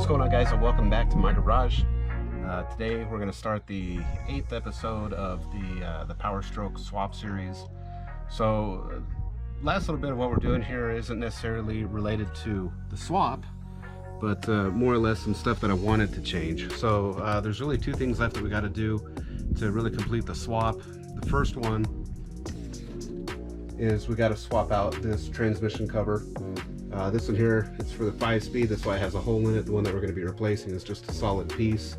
What's going on, guys, and welcome back to my garage. Today we're going to start the 8th episode of the Powerstroke swap series. So last little bit of what we're doing here isn't necessarily related to the swap, but more or less some stuff that I wanted to change. So there's really two things left that we got to do to really complete the swap. The first one is we got to swap out this transmission cover. This one here, it's for the 5-speed, that's why it has a hole in it. The one that we're going to be replacing is just a solid piece.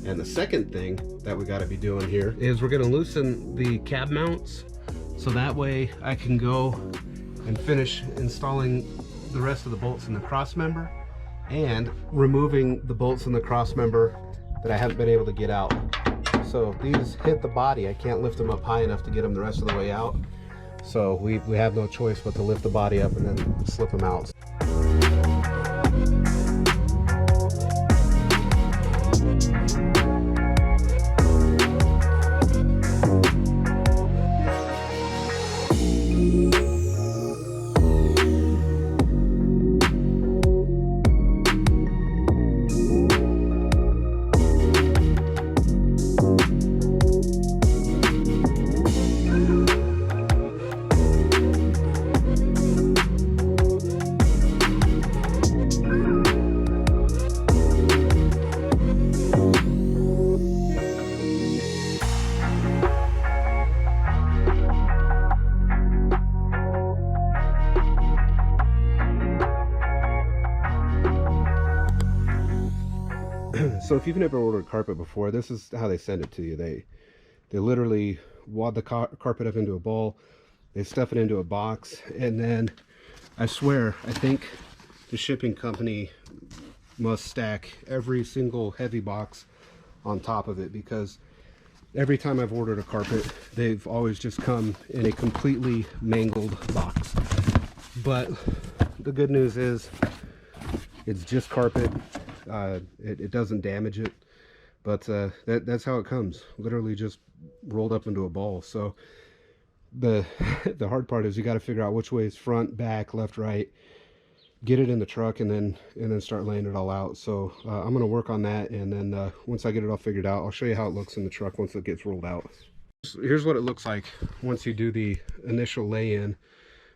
And the second thing that we got to be doing here is we're going to loosen the cab mounts, so that way I can go and finish installing the rest of the bolts in the cross member and removing the bolts in the cross member that I haven't been able to get out. So if these hit the body, I can't lift them up high enough to get them the rest of the way out. So we have no choice but to lift the body up and then slip them out. So if you've never ordered carpet before, this is how they send it to you. They literally wad the carpet up into a ball, they stuff it into a box, and then I swear, I think the shipping company must stack every single heavy box on top of it, because every time I've ordered a carpet, they've always just come in a completely mangled box. But the good news is it's just carpet. It doesn't damage it, but that's how it comes, literally just rolled up into a ball. So the hard part is you got to figure out which way is front, back, left, right, get it in the truck, and then start laying it all out. So I'm going to work on that, and then once I get it all figured out, I'll show you how it looks in the truck once it gets rolled out. So here's what it looks like once you do the initial lay-in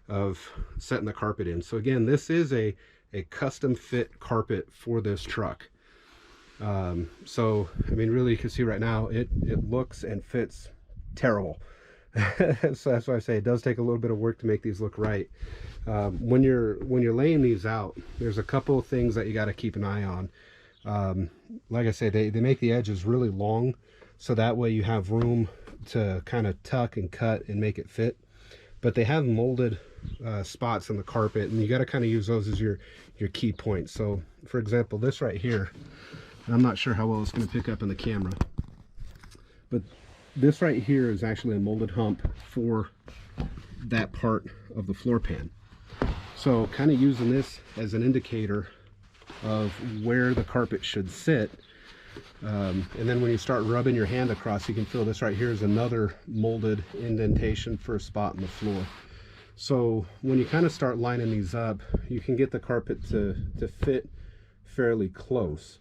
of setting the carpet in. So again, this is a custom fit carpet for this truck. So I mean, really, you can see right now it looks and fits terrible. So that's why I say it does take a little bit of work to make these look right. When you're laying these out, there's a couple of things that you got to keep an eye on. Like I say, they make the edges really long, so that way you have room to kind of tuck and cut and make it fit. But they have molded spots in the carpet, and you got to kind of use those as your key points. So for example, this right here, and I'm not sure how well it's going to pick up in the camera, but this right here is actually a molded hump for that part of the floor pan. So kind of using this as an indicator of where the carpet should sit. And then when you start rubbing your hand across, you can feel this right here is another molded indentation for a spot in the floor. So when you kind of start lining these up, you can get the carpet to fit fairly close.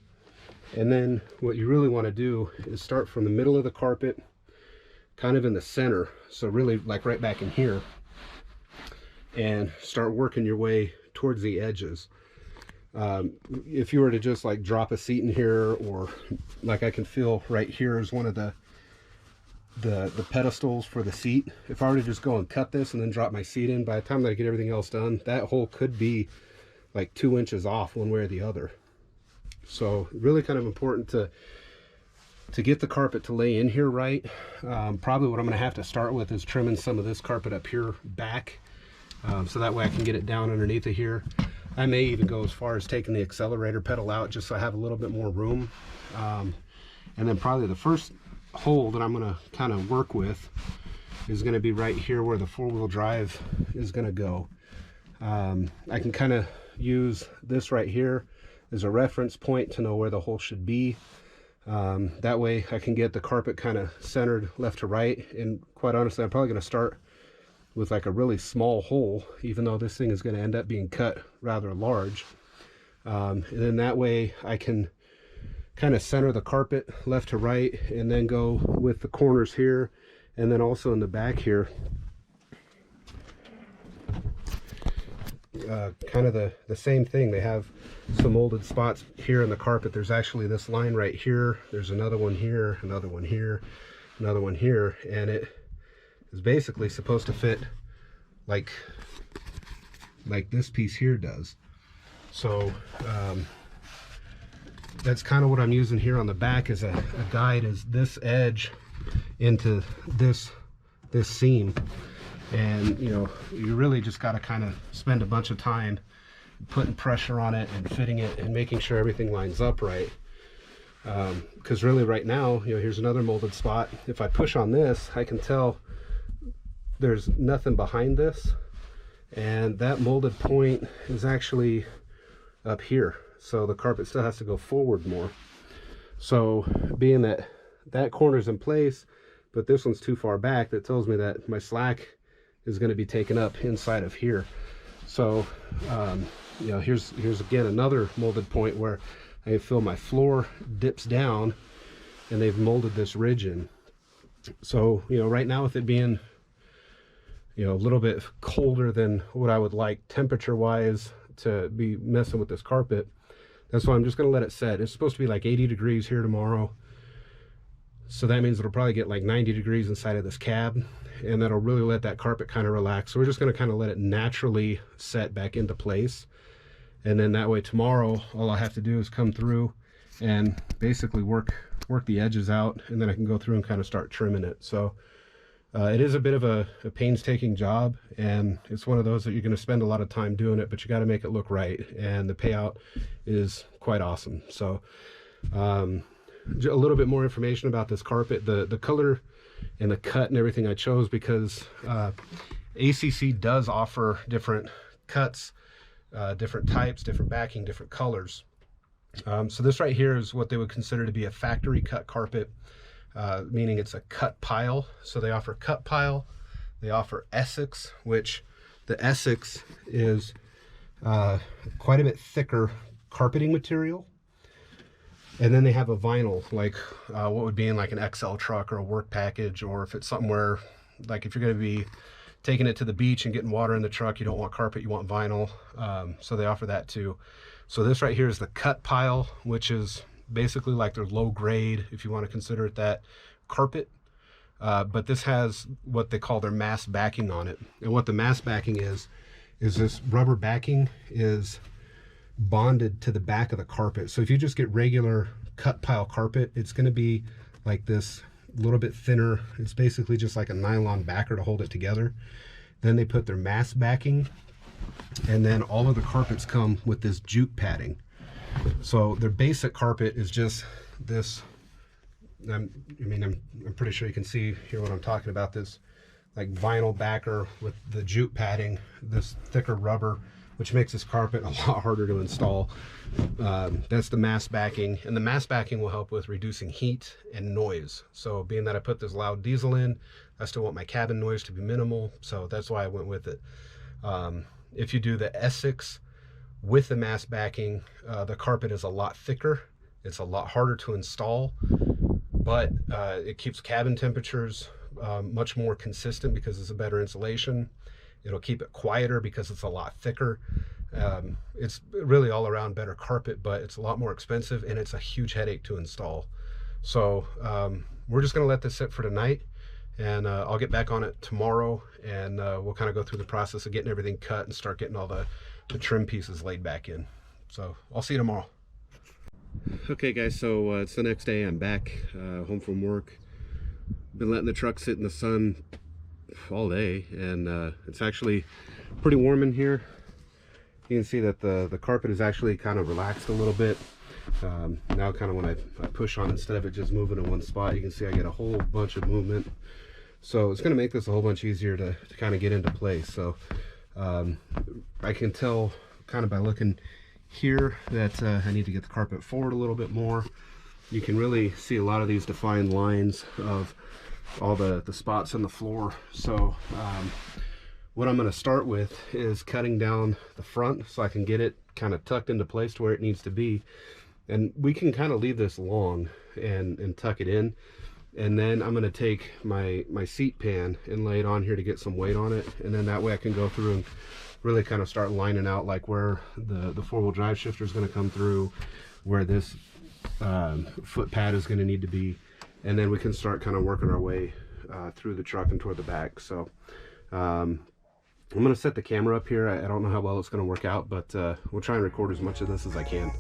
And then what you really want to do is start from the middle of the carpet, kind of in the center, so really like right back in here, and start working your way towards the edges. If you were to just like drop a seat in here, or like I can feel right here is one of the pedestals for the seat. If I were to just go and cut this and then drop my seat in, by the time that I get everything else done, that hole could be like 2 inches off one way or the other. So really kind of important to get the carpet to lay in here right. Probably what I'm going to have to start with is trimming some of this carpet up here back, so that way I can get it down underneath of here. I may even go as far as taking the accelerator pedal out just so I have a little bit more room. And then probably the first hole that I'm going to kind of work with is going to be right here where the four-wheel drive is going to go. I can kind of use this right here as a reference point to know where the hole should be. That way I can get the carpet kind of centered left to right. And quite honestly, I'm probably going to start with like a really small hole, even though this thing is going to end up being cut rather large. And then that way I can kind of center the carpet left to right, and then go with the corners here, and then also in the back here, kind of the same thing. They have some molded spots here in the carpet. There's actually this line right here, there's another one here, another one here, another one here, and it is basically supposed to fit like this piece here does. So that's kind of what I'm using here on the back as a guide, is this edge into this seam. And you know, you really just got to kind of spend a bunch of time putting pressure on it and fitting it and making sure everything lines up right. Because really right now, you know, here's another molded spot. If I push on this, I can tell there's nothing behind this, and that molded point is actually up here, so the carpet still has to go forward more. So being that that corner's in place but this one's too far back, that tells me that my slack is going to be taken up inside of here. So you know, here's again another molded point where I feel my floor dips down and they've molded this ridge in. So you know, right now with it being, you know, a little bit colder than what I would like temperature wise to be messing with this carpet, that's why I'm just going to let it set. It's supposed to be like 80 degrees here tomorrow, so that means it'll probably get like 90 degrees inside of this cab, and that'll really let that carpet kind of relax. So we're just going to kind of let it naturally set back into place, and then that way tomorrow all I have to do is come through and basically work the edges out, and then I can go through and kind of start trimming it. So it is a bit of a painstaking job, and it's one of those that you're going to spend a lot of time doing it, but you got to make it look right, and the payout is quite awesome. So a little bit more information about this carpet, the color and the cut and everything I chose because ACC does offer different cuts, different types, different backing, different colors. So this right here is what they would consider to be a factory cut carpet, meaning it's a cut pile. So they offer cut pile, they offer Essex, which the Essex is quite a bit thicker carpeting material. And then they have a vinyl, like what would be in like an XL truck or a work package, or if it's somewhere like if you're going to be taking it to the beach and getting water in the truck, you don't want carpet, you want vinyl. So they offer that too. So this right here is the cut pile, which is basically like their low grade, if you want to consider it that, carpet. But this has what they call their mass backing on it. And what the mass backing is this rubber backing is bonded to the back of the carpet. So if you just get regular cut pile carpet, it's going to be like this, a little bit thinner. It's basically just like a nylon backer to hold it together. Then they put their mass backing, and then all of the carpets come with this jute padding. So their basic carpet is just this, I'm pretty sure you can see here what I'm talking about, this like vinyl backer with the jute padding, this thicker rubber, which makes this carpet a lot harder to install. That's the mass backing, and the mass backing will help with reducing heat and noise. So being that I put this loud diesel in, I still want my cabin noise to be minimal, so that's why I went with it. If you do the Essex with the mass backing, the carpet is a lot thicker, it's a lot harder to install, but it keeps cabin temperatures much more consistent because it's a better insulation. It'll keep it quieter because it's a lot thicker. It's really all around better carpet, but it's a lot more expensive and it's a huge headache to install. So we're just going to let this sit for tonight, and I'll get back on it tomorrow, and we'll kind of go through the process of getting everything cut and start getting all the trim pieces laid back in. So I'll see you tomorrow. Okay guys, so it's the next day. I'm back home from work. Been letting the truck sit in the sun all day, and it's actually pretty warm in here. You can see that the carpet is actually kind of relaxed a little bit. Now kind of when I push on, instead of it just moving in one spot, you can see I get a whole bunch of movement. So it's going to make this a whole bunch easier to kind of get into place. So I can tell kind of by looking here that I need to get the carpet forward a little bit more. You can really see a lot of these defined lines of all the spots on the floor. So what I'm going to start with is cutting down the front so I can get it kind of tucked into place to where it needs to be. And we can kind of leave this long and tuck it in. And then I'm going to take my seat pan and lay it on here to get some weight on it. And then that way I can go through and really kind of start lining out like where the four-wheel drive shifter is going to come through, where this foot pad is going to need to be. And then we can start kind of working our way through the truck and toward the back. So I'm going to set the camera up here. I don't know how well it's going to work out, but we'll try and record as much of this as I can.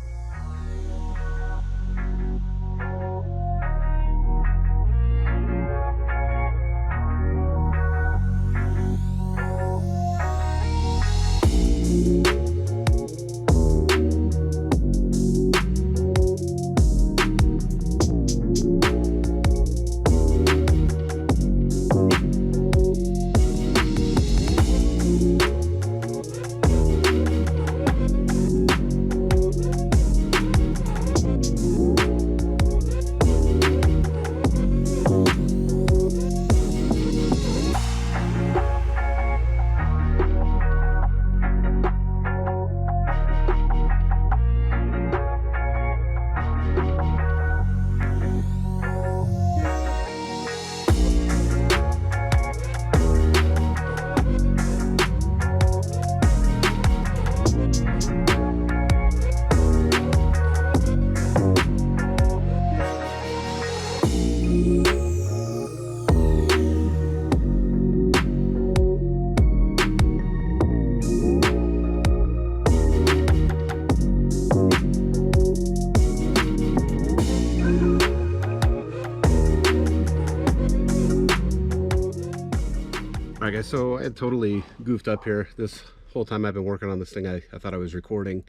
Alright guys, so I totally goofed up here. This whole time I've been working on this thing, I thought I was recording,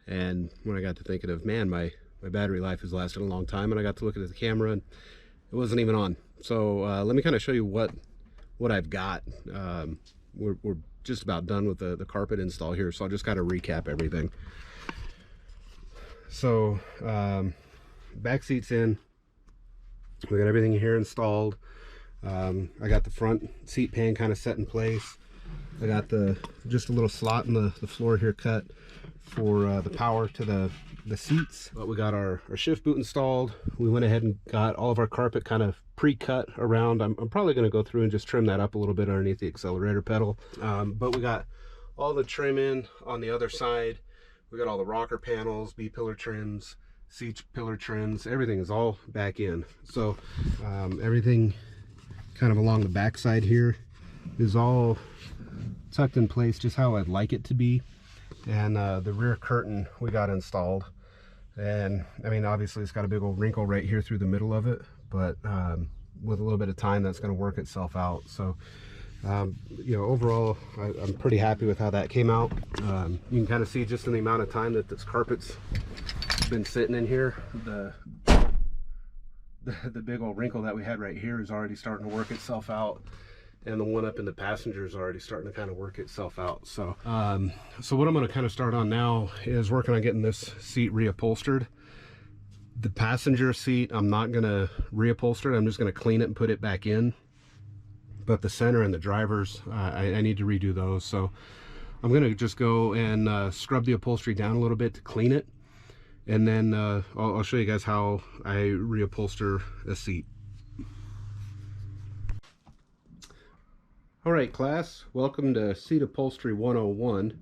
and when I got to thinking of, man, my battery life has lasted a long time, and I got to look at the camera and it wasn't even on. So let me kind of show you what I've got. We're just about done with the carpet install here, so I'll just kind of recap everything. So back seats in, we got everything here installed. I got the front seat pan kind of set in place. I got just a little slot in the floor here cut for the power to the seats. But we got our shift boot installed. We went ahead and got all of our carpet kind of pre-cut around. I'm probably going to go through and just trim that up a little bit underneath the accelerator pedal. But we got all the trim in on the other side. We got all the rocker panels, B-pillar trims, seat pillar trims. Everything is all back in. So everything kind of along the back side here is all tucked in place just how I'd like it to be. And the rear curtain we got installed, and I mean, obviously it's got a big old wrinkle right here through the middle of it, but with a little bit of time that's going to work itself out. So you know, overall I'm pretty happy with how that came out. You can kind of see just in the amount of time that this carpet's been sitting in here, the big old wrinkle that we had right here is already starting to work itself out, and the one up in the passenger is already starting to kind of work itself out. So so what I'm going to kind of start on now is working on getting this seat reupholstered. The passenger seat, I'm not going to reupholster it. I'm just going to clean it and put it back in. But the center and the drivers, I need to redo those. So I'm going to just go and scrub the upholstery down a little bit to clean it. And then I'll show you guys how I reupholster a seat. All right, class, welcome to Seat Upholstery 101.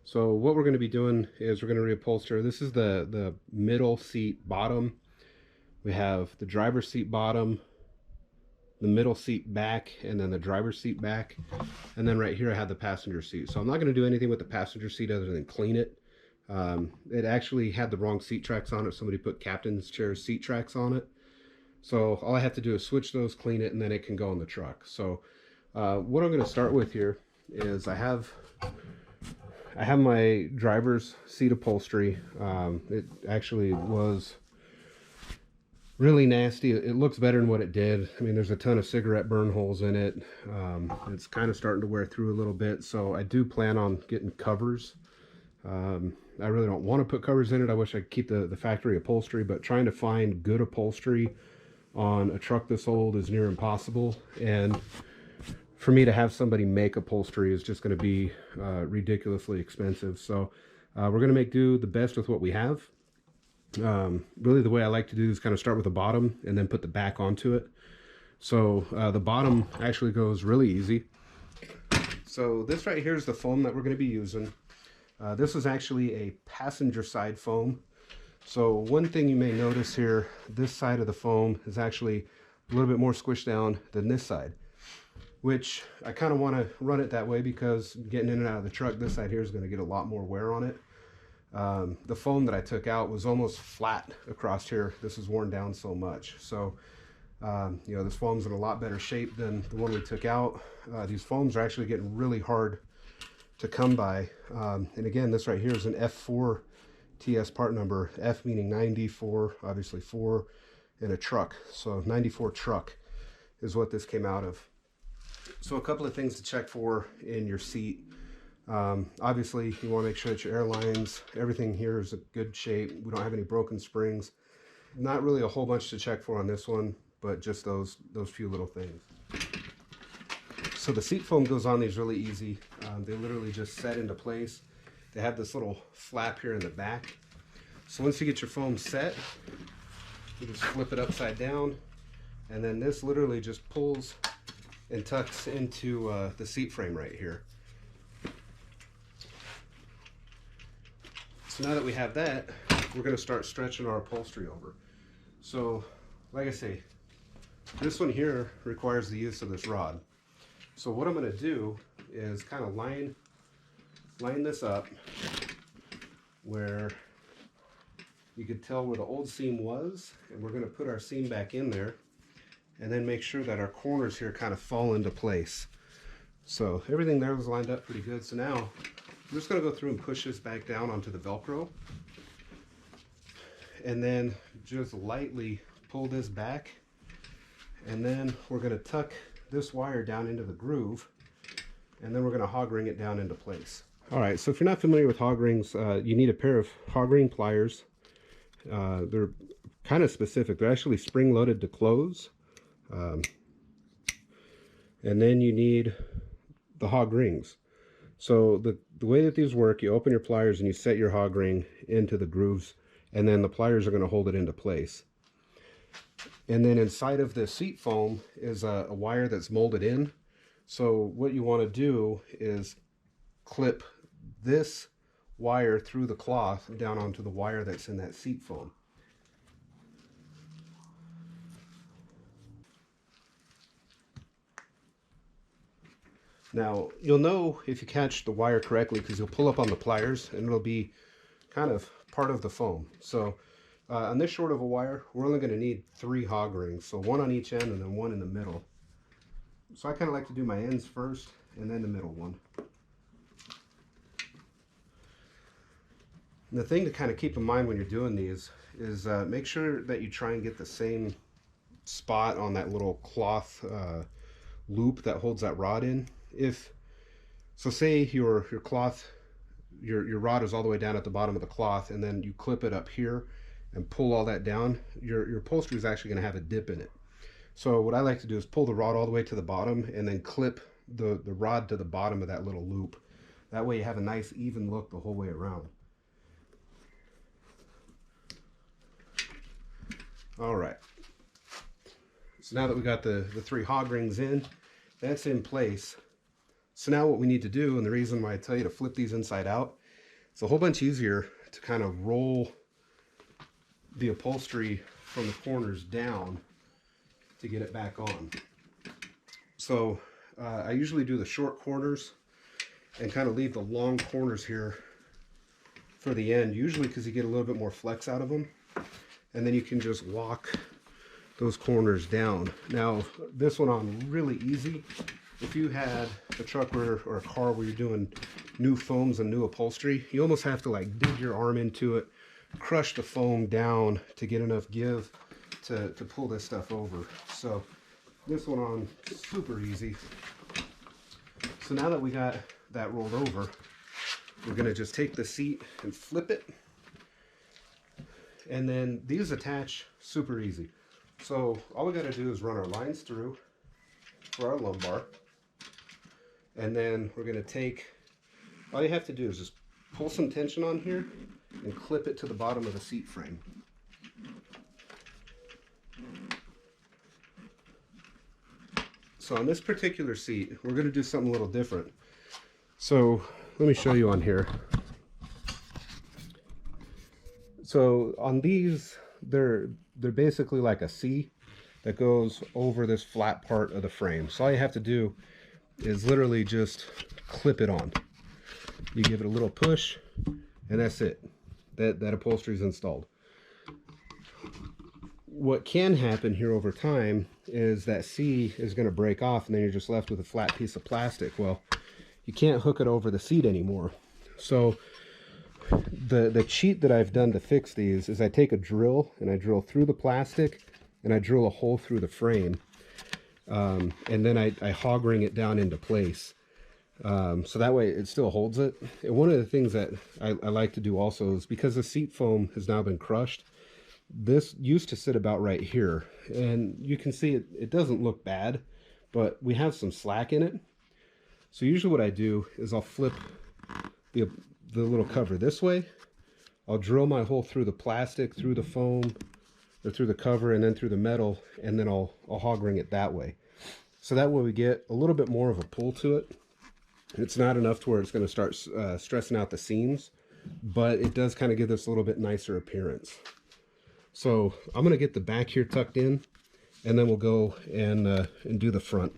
So what we're going to be doing is we're going to reupholster. This is the middle seat bottom. We have the driver's seat bottom, the middle seat back, and then the driver's seat back. And then right here I have the passenger seat. So I'm not going to do anything with the passenger seat other than clean it. It actually had the wrong seat tracks on it. Somebody put captain's chair seat tracks on it. So all I have to do is switch those, clean it, and then it can go in the truck. So what I'm going to start with here is I have my driver's seat upholstery. It actually was really nasty. It looks better than what it did. I mean, there's a ton of cigarette burn holes in it. It's kind of starting to wear through a little bit. So I do plan on getting covers. I really don't want to put covers in it. I wish I could keep the factory upholstery, but trying to find good upholstery on a truck this old is near impossible. And for me to have somebody make upholstery is just going to be ridiculously expensive. So we're going to make do the best with what we have. Really the way I like to do is kind of start with the bottom and then put the back onto it. So the bottom actually goes really easy. So this right here is the foam that we're going to be using. This is actually a passenger side foam. So one thing you may notice here, this side of the foam is actually a little bit more squished down than this side, which I kind of want to run it that way because getting in and out of the truck, this side here is going to get a lot more wear on it. The foam that I took out was almost flat across here. This is worn down so much. So, you know, this foam's in a lot better shape than the one we took out. These foams are actually getting really hard to come by. And again, this right here is an F4 TS part number, F meaning 94, obviously 4, and a truck. So 94 truck is what this came out of. So a couple of things to check for in your seat. Obviously you want to make sure that your air lines, everything here is in good shape. We don't have any broken springs. Not really a whole bunch to check for on this one, but just those few little things. So the seat foam goes on these really easy. They literally just set into place. They have this little flap here in the back. So once you get your foam set, you just flip it upside down, and then this literally just pulls and tucks into the seat frame right here. So now that we have that, we're going to start stretching our upholstery over. So like I say, this one here requires the use of this rod. So what I'm going to do is kind of line this up where you could tell where the old seam was, and we're going to put our seam back in there and then make sure that our corners here kind of fall into place. So everything there was lined up pretty good. So now I'm just going to go through and push this back down onto the Velcro, and then just lightly pull this back, and then we're going to tuck this wire down into the groove, and then we're going to hog ring it down into place. All right, so if you're not familiar with hog rings, you need a pair of hog ring pliers. They're kind of specific. They're actually spring loaded to close. And then you need the hog rings. So the way that these work, you open your pliers and you set your hog ring into the grooves, and then the pliers are going to hold it into place. And then inside of the seat foam is a wire that's molded in. So what you want to do is clip this wire through the cloth down onto the wire that's in that seat foam. Now you'll know if you catch the wire correctly because you'll pull up on the pliers and it'll be kind of part of the foam. So on this short of a wire, we're only going to need 3 hog rings, so 1 on each end and then 1 in the middle. So I kind of like to do my ends first and then the middle one. And the thing to kind of keep in mind when you're doing these is make sure that you try and get the same spot on that little cloth loop that holds that rod in. So say your cloth, your rod is all the way down at the bottom of the cloth, and then you clip it up here and pull all that down, your upholstery is actually going to have a dip in it. So what I like to do is pull the rod all the way to the bottom and then clip the rod to the bottom of that little loop. That way you have a nice even look the whole way around. All right, so now that we got the 3 hog rings in, that's in place. So now what we need to do, and the reason why I tell you to flip these inside out, it's a whole bunch easier to kind of roll the upholstery from the corners down to get it back on. So I usually do the short corners and kind of leave the long corners here for the end, usually because you get a little bit more flex out of them. And then you can just lock those corners down. Now, this one on really easy. If you had a truck or a car where you're doing new foams and new upholstery, you almost have to like dig your arm into it, crush the foam down to get enough give to pull this stuff over. So this one on super easy. So now that we got that rolled over, we're gonna just take the seat and flip it. And then these attach super easy. So all we got to do is run our lines through for our lumbar. And then we're going to take, all you have to do is just pull some tension on here and clip it to the bottom of the seat frame. So on this particular seat, we're going to do something a little different. So let me show you on here. So on these, they're basically like a C that goes over this flat part of the frame. So all you have to do is literally just clip it on. You give it a little push, and that's it. That upholstery is installed. What can happen here over time is that C is going to break off, and then you're just left with a flat piece of plastic. Well, you can't hook it over the seat anymore. So the cheat that I've done to fix these is I take a drill and I drill through the plastic and I drill a hole through the frame, and then I hog ring it down into place, so that way it still holds it. And one of the things that I like to do also is, because the seat foam has now been crushed, this used to sit about right here, and you can see it doesn't look bad, but we have some slack in it. So usually what I do is I'll flip the little cover this way. I'll drill my hole through the plastic, through the foam, or through the cover, and then through the metal, and then I'll hog ring it that way. So that way we get a little bit more of a pull to it. It's not enough to where it's going to start stressing out the seams, but it does kind of give this a little bit nicer appearance. So I'm going to get the back here tucked in, and then we'll go and do the front.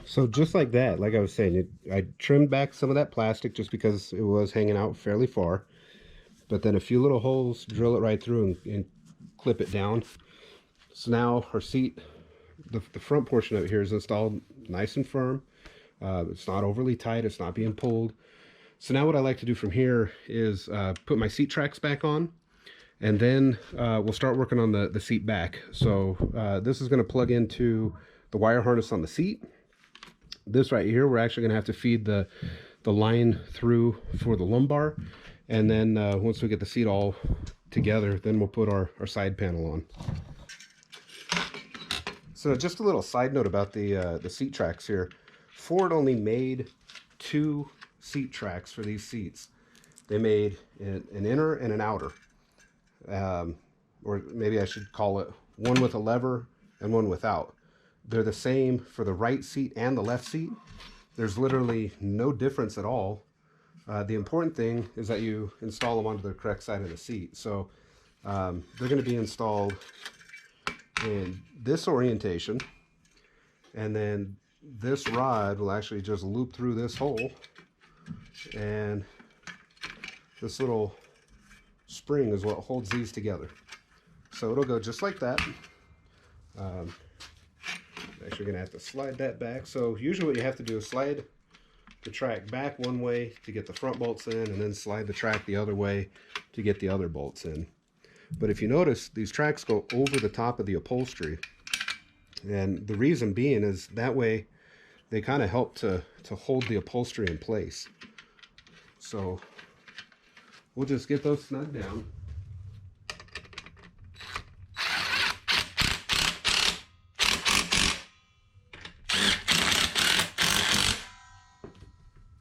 So just like that, like I was saying, I trimmed back some of that plastic just because it was hanging out fairly far. But then a few little holes, drill it right through and clip it down. So now our seat, the front portion of it here is installed nice and firm. It's not overly tight, it's not being pulled. So now what I like to do from here is put my seat tracks back on, and then we'll start working on the seat back. So this is going to plug into the wire harness on the seat. This right here, we're actually going to have to feed the line through for the lumbar, and then once we get the seat all together, then we'll put our side panel on. So just a little side note about the seat tracks here. Ford only made 2 seat tracks for these seats. They made an inner and an outer, or maybe I should call it one with a lever and one without. They're the same for the right seat and the left seat. There's literally no difference at all. The important thing is that you install them onto the correct side of the seat. So they're going to be installed in this orientation, and then this rod will actually just loop through this hole, and this little spring is what holds these together. So it'll go just like that. Actually going to have to slide that back. So usually what you have to do is slide the track back one way to get the front bolts in, and then slide the track the other way to get the other bolts in. But if you notice, these tracks go over the top of the upholstery, and the reason being is that way they kind of help to hold the upholstery in place. So we'll just get those snug down.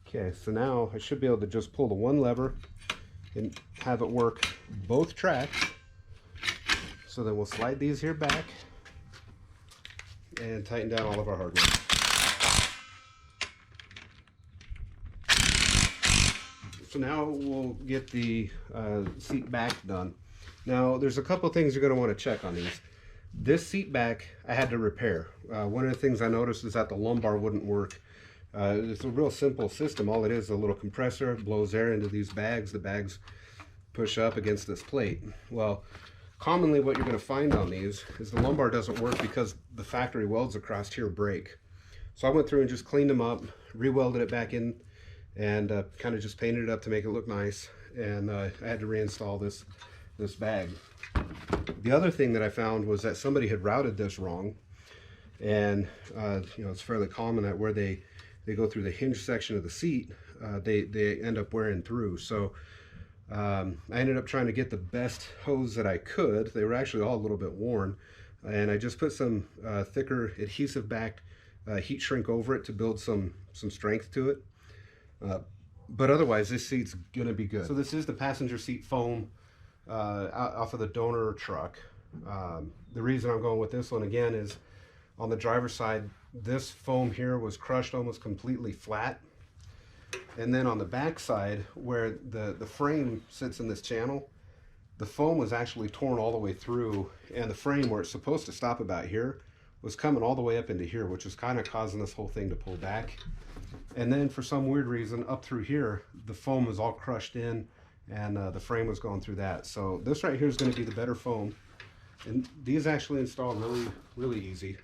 Okay, so now I should be able to just pull the one lever and have it work both tracks. So then we'll slide these here back and tighten down all of our hardware. So now we'll get the seat back done. Now, there's a couple things you're going to want to check on these. This seat back I had to repair. One of the things I noticed is that the lumbar wouldn't work. It's a real simple system. All it is a little compressor, blows air into these bags. The bags push up against this plate. Well, commonly what you're going to find on these is the lumbar doesn't work because the factory welds across here break. So I went through and just cleaned them up, re-welded it back in, and kind of just painted it up to make it look nice. And I had to reinstall this bag. The other thing that I found was that somebody had routed this wrong, and you know, it's fairly common that where they go through the hinge section of the seat, they end up wearing through. So I ended up trying to get the best hose that I could. They were actually all a little bit worn, and I just put some thicker adhesive backed heat shrink over it to build some strength to it. But otherwise this seat's gonna be good. So this is the passenger seat foam off of the donor truck. The reason I'm going with this one again is on the driver's side, this foam here was crushed almost completely flat. And then on the back side, where the frame sits in this channel, the foam was actually torn all the way through, and the frame where it's supposed to stop about here was coming all the way up into here, which was kind of causing this whole thing to pull back. And then for some weird reason, up through here, the foam was all crushed in, and the frame was going through that. So this right here is going to be the better foam. And these actually install really easy.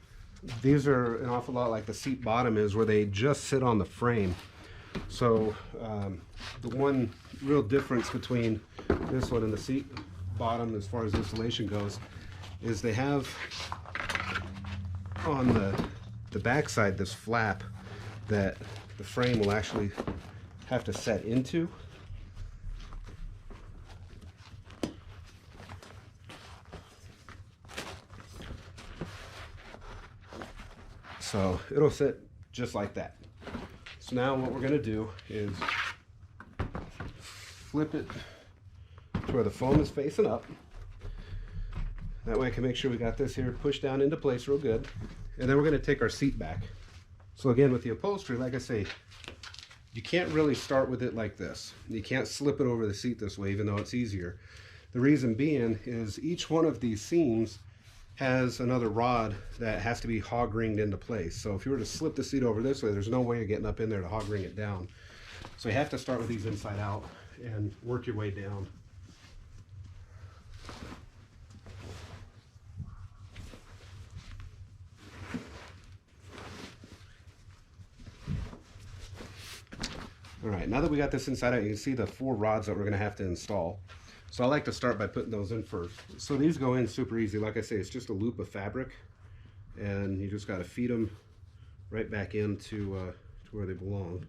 These are an awful lot like the seat bottom is, where they just sit on the frame. So the one real difference between this one and the seat bottom as far as installation goes is they have on the back side this flap that the frame will actually have to set into. So it'll sit just like that. So now what we're going to do is flip it to where the foam is facing up. That way I can make sure we got this here pushed down into place real good. And then we're going to take our seat back. So again, with the upholstery, like I say, you can't really start with it like this. You can't slip it over the seat this way, even though it's easier. The reason being is each one of these seams has another rod that has to be hog ringed into place. So if you were to slip the seat over this way, there's no way of getting up in there to hog ring it down. So you have to start with these inside out and work your way down. All right, now that we got this inside out, you can see the 4 rods that we're gonna have to install. So I like to start by putting those in first. So these go in super easy. Like I say, it's just a loop of fabric, and you just got to feed them right back into to where they belong.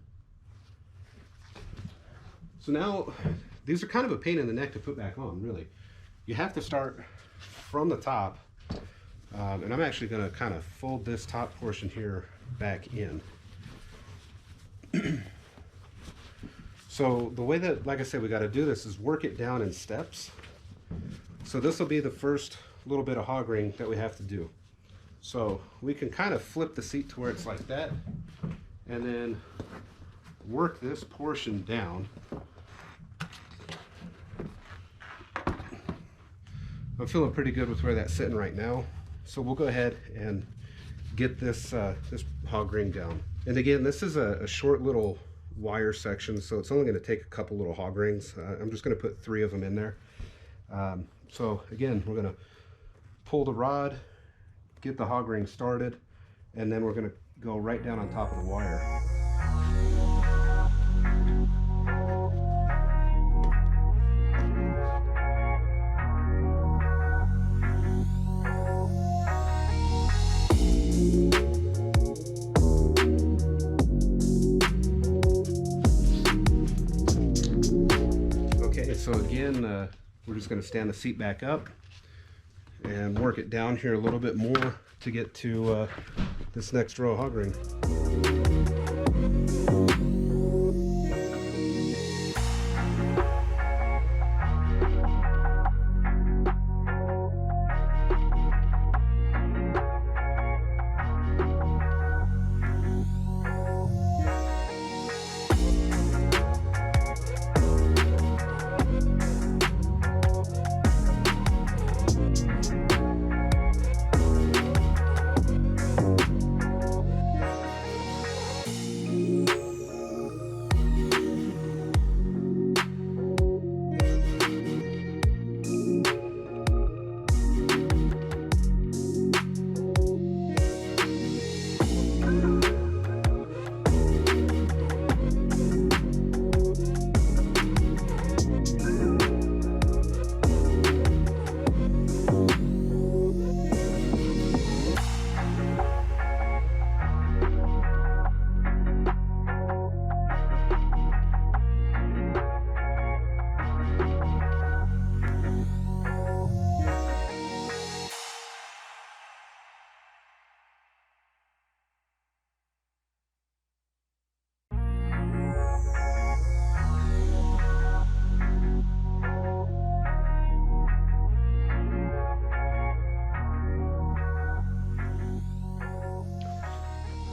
So now, these are kind of a pain in the neck to put back on, really. You have to start from the top, and I'm actually going to kind of fold this top portion here back in. So the way that, like I said, we got to do this is work it down in steps. So this will be the first little bit of hog ring that we have to do. So we can kind of flip the seat to where it's like that, and then work this portion down. I'm feeling pretty good with where that's sitting right now. So we'll go ahead and get this this hog ring down. And again, this is a short little wire section, so it's only going to take a couple little hog rings. I'm just going to put 3 of them in there. So again, we're going to pull the rod, get the hog ring started, and then we're going to go right down on top of the wire. So again, we're just going to stand the seat back up and work it down here a little bit more to get to this next row of hog ring.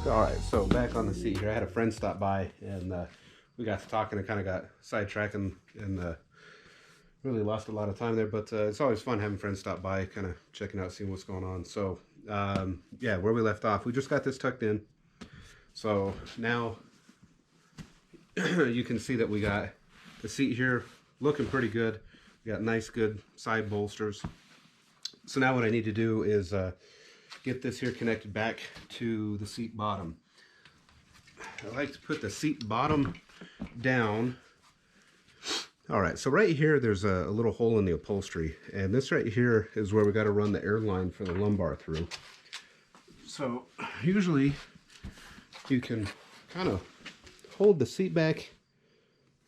All right, so back on the seat here. I had a friend stop by, and we got to talking and kind of got sidetracked and really lost a lot of time there. But it's always fun having friends stop by, kind of checking out, seeing what's going on. So yeah, where we left off, we just got this tucked in. So now you can see that we got the seat here looking pretty good. We got nice, good side bolsters. So now what I need to do is get this here connected back to the seat bottom. I like to put the seat bottom down. All right, so right here there's a little hole in the upholstery, and this right here is where we got to run the air line for the lumbar through. So usually you can kind of hold the seat back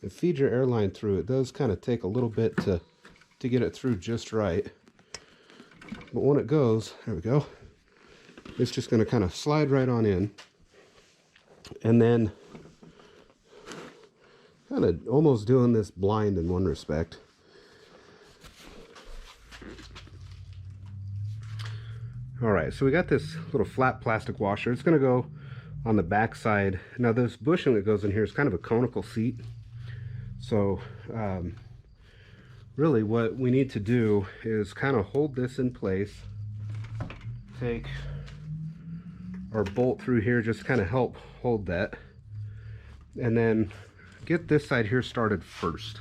and feed your air line through. It does kind of take a little bit to get it through just right. But when it goes, there we go, it's just going to kind of slide right on in. And then kind of almost doing this blind in one respect. All right, so we got this little flat plastic washer. It's going to go on the back side. Now this bushing that goes in here is kind of a conical seat. So really what we need to do is kind of hold this in place. Take our bolt through here, just kind of help hold that. And then get this side here started first.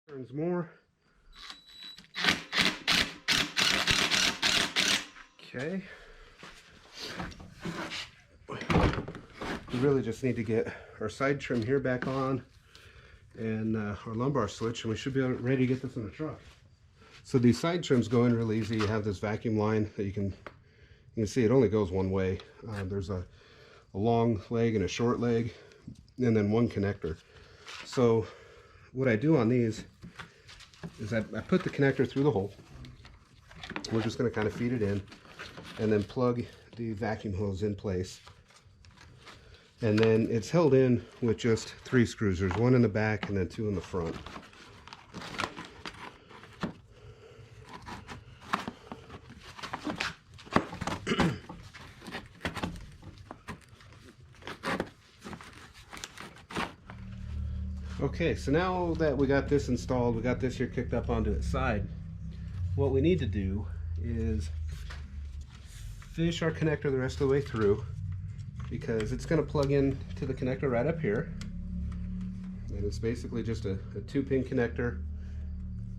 Turns more. Okay. We really just need to get our side trim here back on and our lumbar switch, and we should be ready to get this in the truck. So these side trims go in real easy. You have this vacuum line that you can see it only goes one way. There's a long leg and a short leg, and then one connector. So what I do on these is I put the connector through the hole. We're just going to kind of feed it in and then plug the vacuum hose in place. And then it's held in with just 3 screws. There's one in the back and then 2 in the front. Okay, so now that we got this installed, we got this here kicked up onto its side, what we need to do is fish our connector the rest of the way through, because it's going to plug in to the connector right up here. And it's basically just a 2-pin connector.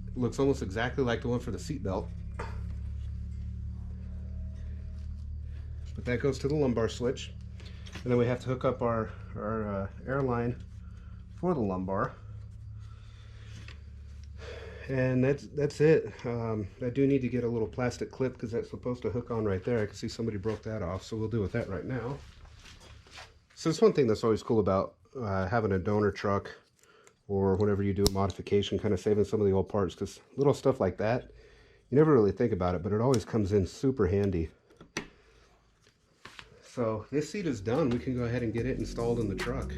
It looks almost exactly like the one for the seat belt. But that goes to the lumbar switch. And then we have to hook up our air line for the lumbar. And that's it. I do need to get a little plastic clip because that's supposed to hook on right there. I can see somebody broke that off, so we'll deal with that right now. So it's one thing that's always cool about having a donor truck, or whenever you do a modification, kind of saving some of the old parts, because little stuff like that, you never really think about it, but it always comes in super handy. So this seat is done. We can go ahead and get it installed in the truck.